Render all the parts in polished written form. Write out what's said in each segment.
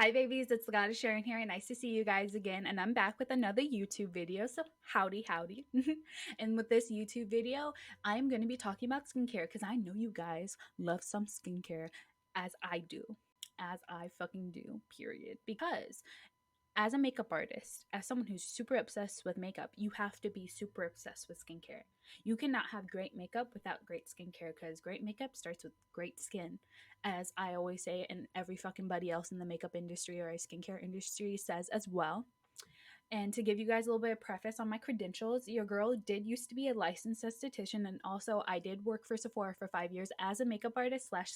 Hi babies, it's The.Goddess.Sharon here, and nice to see you guys again. And I'm back with another YouTube video, so howdy. And with this YouTube video, I'm going to be talking about skincare because I know you guys love some skincare as I do. As I fucking do, period. Because as a makeup artist, as someone who's super obsessed with makeup, you have to be super obsessed with skincare. You cannot have great makeup without great skincare because great makeup starts with great skin. As I always say, and every fucking buddy else in the makeup industry or skincare industry says as well. And to give you guys a little bit of preface on my credentials, your girl did used to be a licensed esthetician, and also I did work for Sephora for 5 years as a makeup artist slash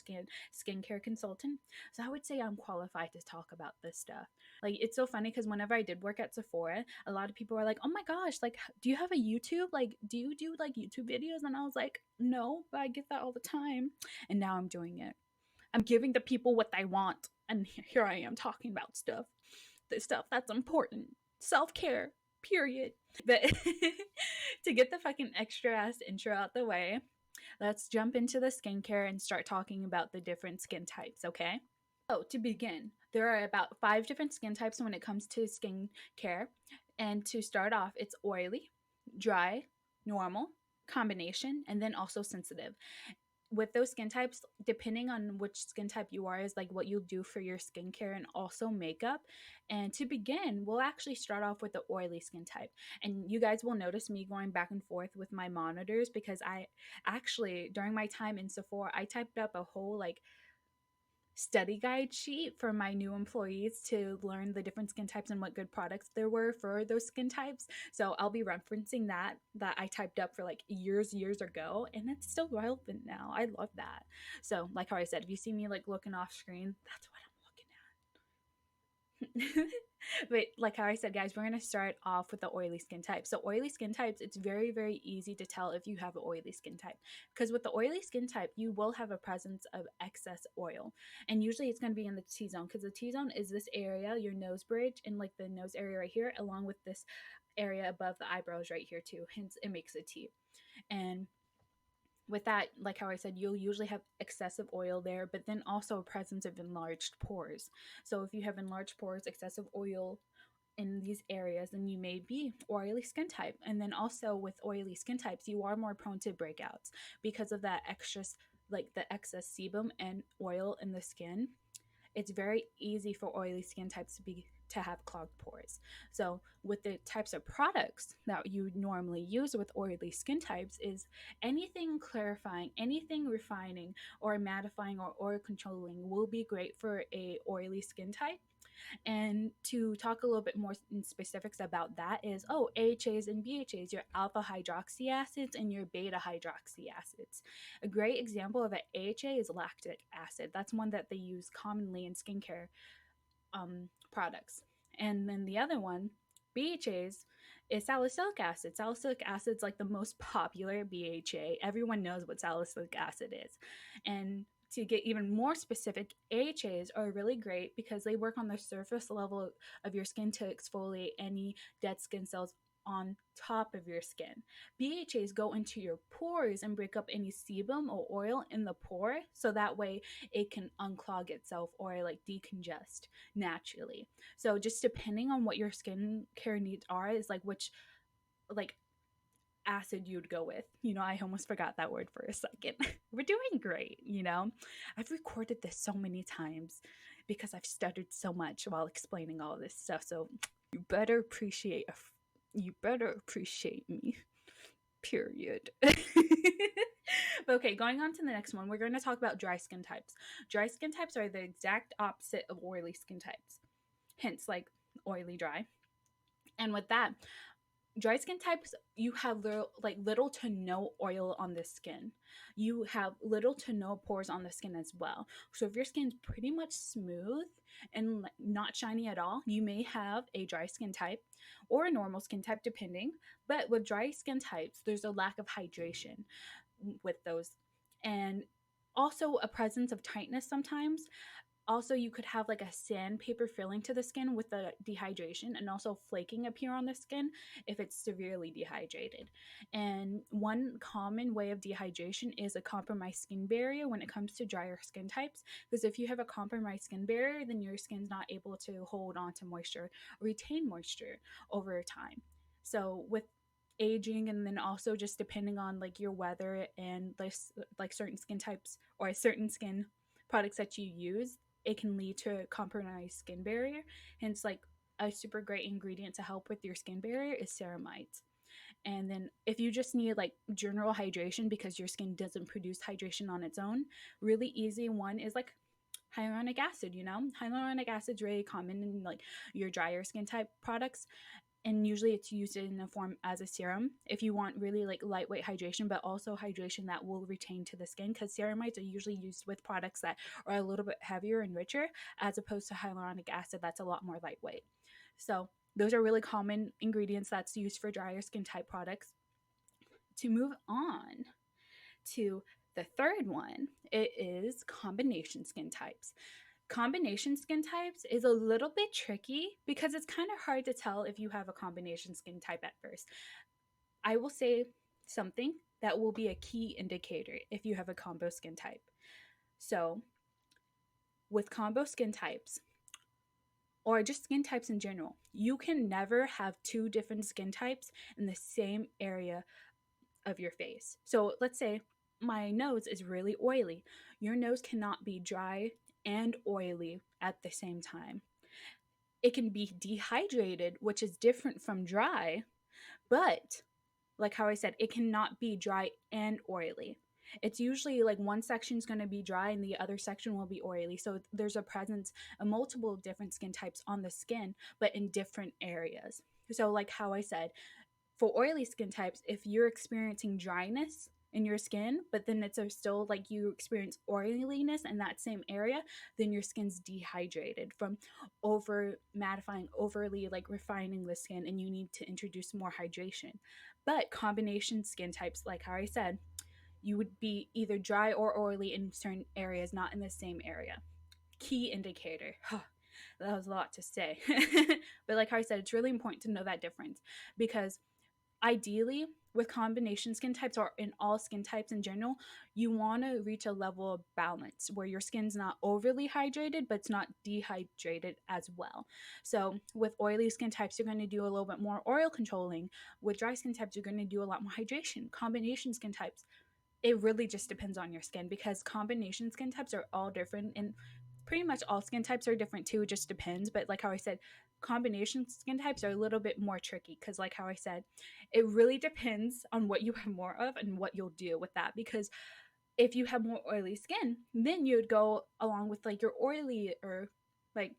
skincare consultant. So I would say I'm qualified to talk about this stuff. Like it's so funny because whenever I did work at Sephora, a lot of people were like, "Oh my gosh, like, do you have a YouTube? Like, do you do like YouTube videos?" And I was like, "No, but I get that all the time." And now I'm doing it. I'm giving the people what they want, and here I am talking about the stuff that's important. Self-care, period. But to get the fucking extra ass intro out the way, let's jump into the skincare and start talking about the different skin types, okay? So, to begin, there are about 5 different skin types when it comes to skincare. And to start off, it's oily, dry, normal, combination, and then also sensitive. With those skin types, depending on which skin type you are, is like what you'll do for your skincare and also makeup. And to begin, we'll actually start off with the oily skin type. And you guys will notice me going back and forth with my monitors because I actually, during my time in Sephora, I typed up a whole like study guide sheet for my new employees to learn the different skin types and what good products there were for those skin types. So I'll be referencing that I typed up for like years ago, and it's still relevant now. I love that. So like how I said, if you see me like looking off screen, that's what I'm looking at. But like how I said, guys, we're going to start off with the oily skin type. So oily skin types, it's very easy to tell if you have an oily skin type, because with the oily skin type, you will have a presence of excess oil, and usually it's going to be in the T-zone, because the T-zone is this area, your nose bridge, and like the nose area right here, along with this area above the eyebrows right here too, hence it makes a T. And with that, like how I said, you'll usually have excessive oil there, but then also a presence of enlarged pores. So if you have enlarged pores, excessive oil in these areas, then you may be oily skin type. And then also with oily skin types, you are more prone to breakouts because of that extra, like the excess sebum and oil in the skin. It's very easy for oily skin types to have clogged pores. So with the types of products that you normally use with oily skin types is anything clarifying, anything refining or mattifying or oil controlling will be great for a oily skin type. And to talk a little bit more in specifics about that is, AHAs and BHAs, your alpha hydroxy acids and your beta hydroxy acids. A great example of an AHA is lactic acid. That's one that they use commonly in skincare products. And then the other one, BHAs, is salicylic acid. Salicylic acid is like the most popular BHA. Everyone knows what salicylic acid is. And to get even more specific, AHAs are really great because they work on the surface level of your skin to exfoliate any dead skin cells on top of your skin. BHAs go into your pores and break up any sebum or oil in the pore, so that way it can unclog itself or like decongest naturally. So just depending on what your skincare needs are is like which like acid you'd go with. I almost forgot that word for a second. We're doing great. I've recorded this so many times because I've stuttered so much while explaining all this stuff. So you better appreciate me. Period. Okay, going on to the next one, we're going to talk about dry skin types. Dry skin types are the exact opposite of oily skin types, hence like oily dry. And with that, dry skin types, you have little to no oil on the skin. You have little to no pores on the skin as well. So if your skin's pretty much smooth and not shiny at all, you may have a dry skin type or a normal skin type depending. But with dry skin types, there's a lack of hydration with those, and also a presence of tightness sometimes. Also, you could have like a sandpaper filling to the skin with the dehydration, and also flaking appear on the skin if it's severely dehydrated. And one common way of dehydration is a compromised skin barrier when it comes to drier skin types. Because if you have a compromised skin barrier, then your skin's not able to hold on to moisture or retain moisture over time. So with aging, and then also just depending on like your weather and like certain skin types or certain skin products that you use, it can lead to a compromised skin barrier. Hence, like a super great ingredient to help with your skin barrier is ceramides. And then if you just need like general hydration because your skin doesn't produce hydration on its own, really easy one is like hyaluronic acid. Hyaluronic acid is really common in like your drier skin type products, and usually it's used in a form as a serum if you want really like lightweight hydration, but also hydration that will retain to the skin, because ceramides are usually used with products that are a little bit heavier and richer, as opposed to hyaluronic acid that's a lot more lightweight. So those are really common ingredients that's used for drier skin type products. To move on to the third one, it is combination skin types. Combination skin types is a little bit tricky because it's kind of hard to tell if you have a combination skin type at first. I will say something that will be a key indicator if you have a combo skin type. So, with combo skin types, or just skin types in general, you can never have two different skin types in the same area of your face. So, let's say my nose is really oily. Your nose cannot be dry and oily at the same time. It can be dehydrated, which is different from dry, but like how I said, it cannot be dry and oily. It's usually like one section is going to be dry and the other section will be oily. So there's a presence of multiple different skin types on the skin, but in different areas. So, like how I said, for oily skin types, if you're experiencing dryness in your skin, but then it's still like you experience oiliness in that same area, then your skin's dehydrated from over mattifying, overly like refining the skin, and you need to introduce more hydration. But combination skin types, like how I said, you would be either dry or oily in certain areas, not in the same area. Key indicator. That was a lot to say. But like how I said, it's really important to know that difference, because ideally with combination skin types, or in all skin types in general, you want to reach a level of balance where your skin's not overly hydrated but it's not dehydrated as well. So with oily skin types, you're going to do a little bit more oil controlling. With dry skin types, you're going to do a lot more hydration. Combination skin types, it really just depends on your skin, because combination skin types are all different, and pretty much all skin types are different too. It just depends. But like how I said, combination skin types are a little bit more tricky, because like how I said, it really depends on what you have more of and what you'll do with that. Because if you have more oily skin, then you'd go along with like your oily, or like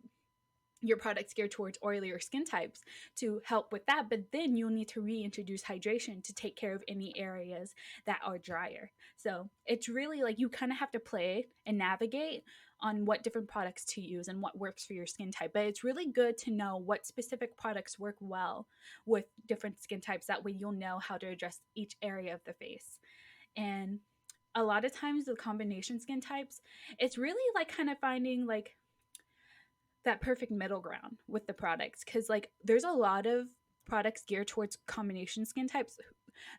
your products geared towards oilier skin types to help with that. But then you'll need to reintroduce hydration to take care of any areas that are drier. So it's really like you kind of have to play and navigate on what different products to use and what works for your skin type. But it's really good to know what specific products work well with different skin types. That way you'll know how to address each area of the face. And a lot of times the combination skin types, it's really like kind of finding like that perfect middle ground with the products, because like there's a lot of products geared towards combination skin types.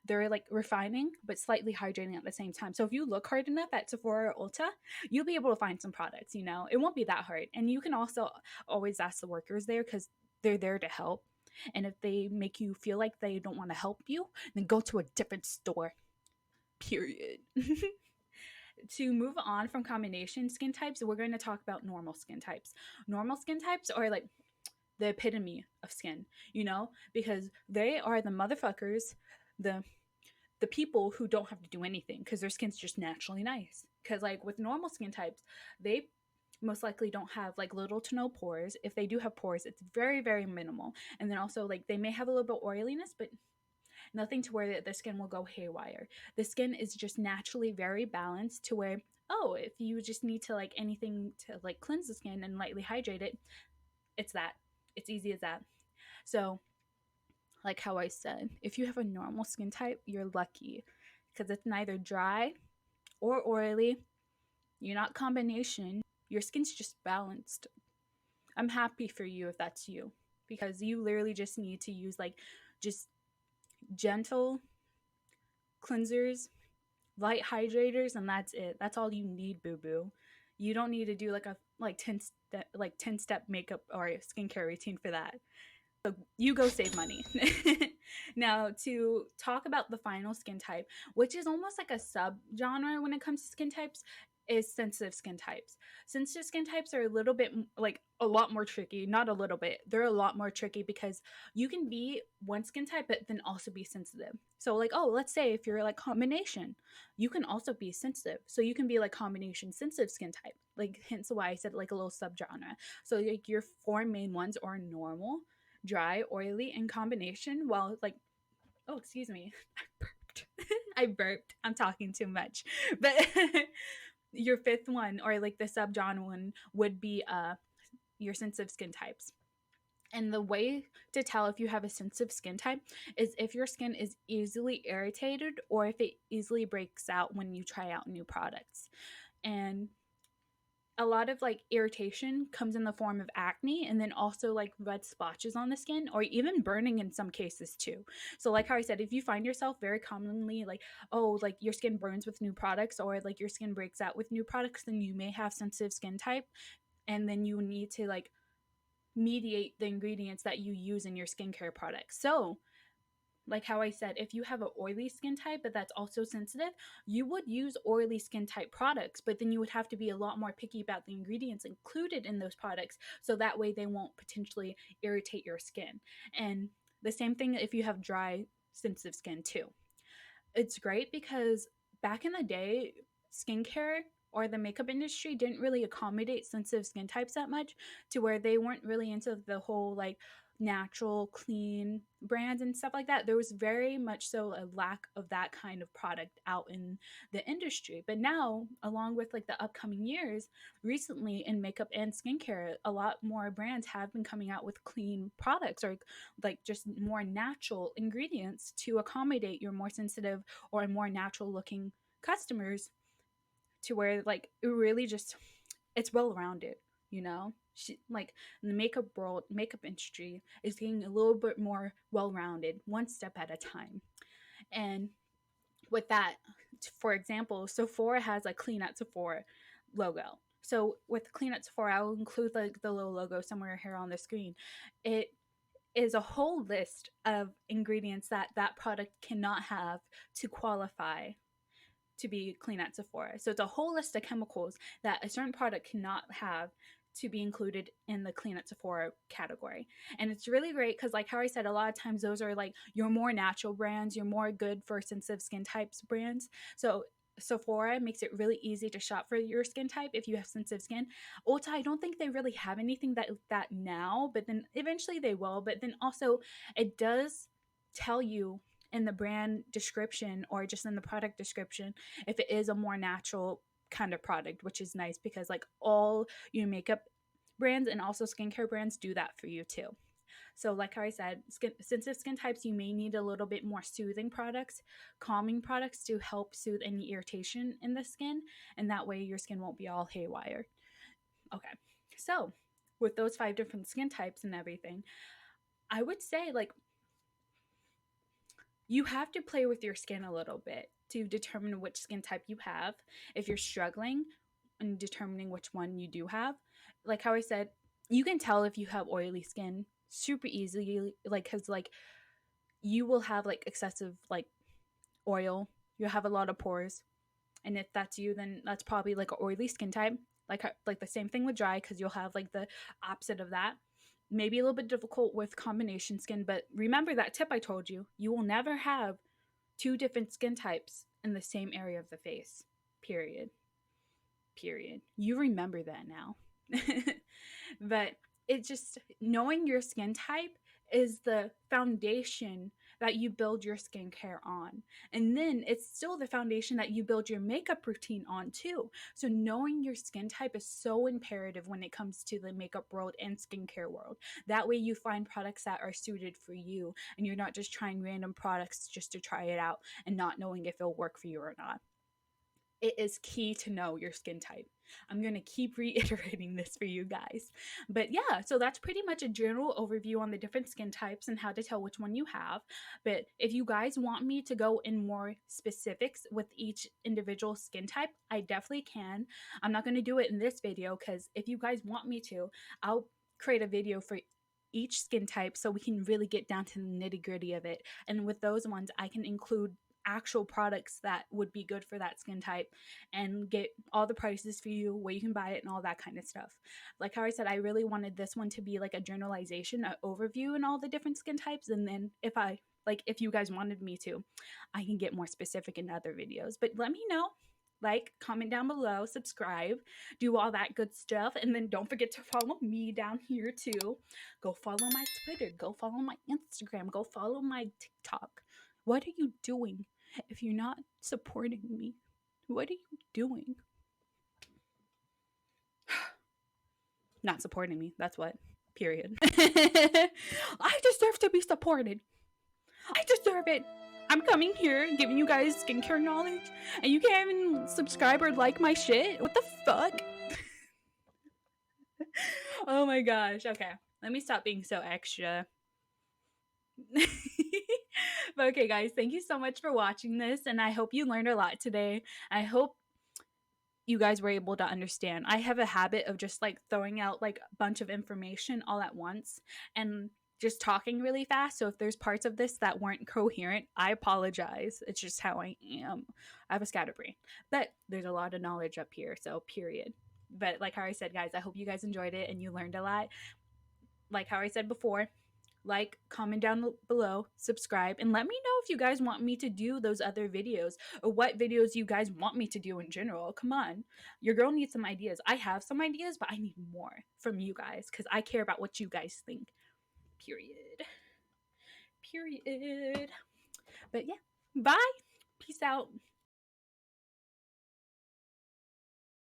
They're like refining but slightly hydrating at the same time. So if you look hard enough at Sephora or Ulta, you'll be able to find some products. It won't be that hard. And you can also always ask the workers there, because they're there to help. And if they make you feel like they don't want to help you, then go to a different store, period. To move on from combination skin types, we're going to talk about normal skin types. Normal skin types are like the epitome of skin, because they are the motherfuckers, the people who don't have to do anything because their skin's just naturally nice. Because like with normal skin types, they most likely don't have like little to no pores. If they do have pores, it's very, very minimal. And then also like they may have a little bit of oiliness, but nothing to where the skin will go haywire. The skin is just naturally very balanced to where, oh, if you just need to like anything to like cleanse the skin and lightly hydrate it, it's that. It's easy as that. So, like how I said, if you have a normal skin type, you're lucky, because it's neither dry or oily. You're not combination. Your skin's just balanced. I'm happy for you if that's you, because you literally just need to use like just gentle cleansers, light hydrators, and that's it. That's all you need, boo boo. You don't need to do like a like 10 step makeup or skincare routine for that. So you go save money. Now, to talk about the final skin type, which is almost like a sub genre when it comes to skin types, is sensitive skin types. Sensitive skin types are a little bit like a lot more tricky. Not a little bit, they're a lot more tricky because you can be one skin type but then also be sensitive. So like, oh, let's say if you're like combination, you can also be sensitive. So you can be like combination sensitive skin type, like hence why I said like a little subgenre. So like your four main ones are normal, dry, oily, and combination. While like, oh, excuse me, I burped. I burped. I'm talking too much. But your fifth one, or like the subgenre one, would be your sensitive skin types. And the way to tell if you have a sensitive skin type is if your skin is easily irritated or if it easily breaks out when you try out new products. And a lot of like irritation comes in the form of acne, and then also like red splotches on the skin or even burning in some cases too. So like how I said, if you find yourself very commonly like, oh, like your skin burns with new products or like your skin breaks out with new products, then you may have sensitive skin type, and then you need to like mediate the ingredients that you use in your skincare products. So like how I said, if you have an oily skin type, but that's also sensitive, you would use oily skin type products, but then you would have to be a lot more picky about the ingredients included in those products. So that way they won't potentially irritate your skin. And the same thing if you have dry, sensitive skin too. It's great because back in the day, skincare or the makeup industry didn't really accommodate sensitive skin types that much, to where they weren't really into the whole like natural clean brands and stuff like that. There was very much so a lack of that kind of product out in the industry. But now, along with like the upcoming years, recently in makeup and skincare, a lot more brands have been coming out with clean products, or like just more natural ingredients to accommodate your more sensitive or more natural looking customers, to where like it really just, it's well rounded, you know. Like the makeup world, makeup industry is getting a little bit more well rounded, one step at a time. And with that, for example, Sephora has a clean at Sephora logo. So with clean at Sephora, I'll include like the little logo somewhere here on the screen. It is a whole list of ingredients that that product cannot have to qualify to be clean at Sephora. So it's a whole list of chemicals that a certain product cannot have to be included in the clean at Sephora category. And it's really great because, like how I said, a lot of times those are like your more natural brands, your more good for sensitive skin types brands. So Sephora makes it really easy to shop for your skin type if you have sensitive skin. Ulta, I don't think they really have anything that now, but then eventually they will. But then also it does tell you in the brand description or just in the product description if it is a more natural kind of product, which is nice because like all your makeup brands and also skincare brands do that for you too. So like how I said, sensitive skin types, you may need a little bit more soothing products, calming products to help soothe any irritation in the skin, and that way your skin won't be all haywire. Okay, so with those 5 different skin types and everything, I would say like you have to play with your skin a little bit to determine which skin type you have. If you're struggling in determining which one you do have, like how I said, you can tell if you have oily skin super easily, like because like you will have like excessive like oil, you'll have a lot of pores, and if that's you, then that's probably like an oily skin type. Like the same thing with dry, because you'll have like the opposite of that. Maybe a little bit difficult with combination skin, but remember that tip I told you. You will never have 2 different skin types in the same area of the face. Period. Period. You remember that now. But it's just knowing your skin type is the foundation that you build your skincare on. And then it's still the foundation that you build your makeup routine on too. So knowing your skin type is so imperative when it comes to the makeup world and skincare world. That way you find products that are suited for you and you're not just trying random products just to try it out and not knowing if it'll work for you or not. It is key to know your skin type. I'm going to keep reiterating this for you guys. But yeah, so that's pretty much a general overview on the different skin types and how to tell which one you have. But if you guys want me to go in more specifics with each individual skin type, I definitely can. I'm not going to do it in this video because if you guys want me to, I'll create a video for each skin type so we can really get down to the nitty gritty of it. And with those ones, I can include actual products that would be good for that skin type and get all the prices for you, where you can buy it, and all that kind of stuff. Like how I said, I really wanted this one to be like a generalization, an overview in all the different skin types. And then if you guys wanted me to, I can get more specific in other videos. But let me know. Like, comment down below, subscribe, do all that good stuff. And then don't forget to follow me down here too. Go follow my Twitter, go follow my Instagram, go follow my TikTok. What are you doing? If you're not supporting me, what are you doing? Not supporting me. That's what. Period. I deserve to be supported. I deserve it. I'm coming here giving you guys skincare knowledge, and you can't even subscribe or like my shit? What the fuck? Oh my gosh. Okay. Let me stop being so extra. But okay, guys, thank you so much for watching this, and I hope you learned a lot today. I hope you guys were able to understand. I have a habit of just like throwing out like a bunch of information all at once and just talking really fast. So if there's parts of this that weren't coherent, I apologize. It's just how I am. I have a scatterbrain, but there's a lot of knowledge up here. So period. But like how I said, guys, I hope you guys enjoyed it and you learned a lot. Like how I said before, like, comment down below, subscribe, and let me know if you guys want me to do those other videos or what videos you guys want me to do in general. Come on. Your girl needs some ideas. I have some ideas, but I need more from you guys because I care about what you guys think. Period. Period. But yeah, bye. Peace out.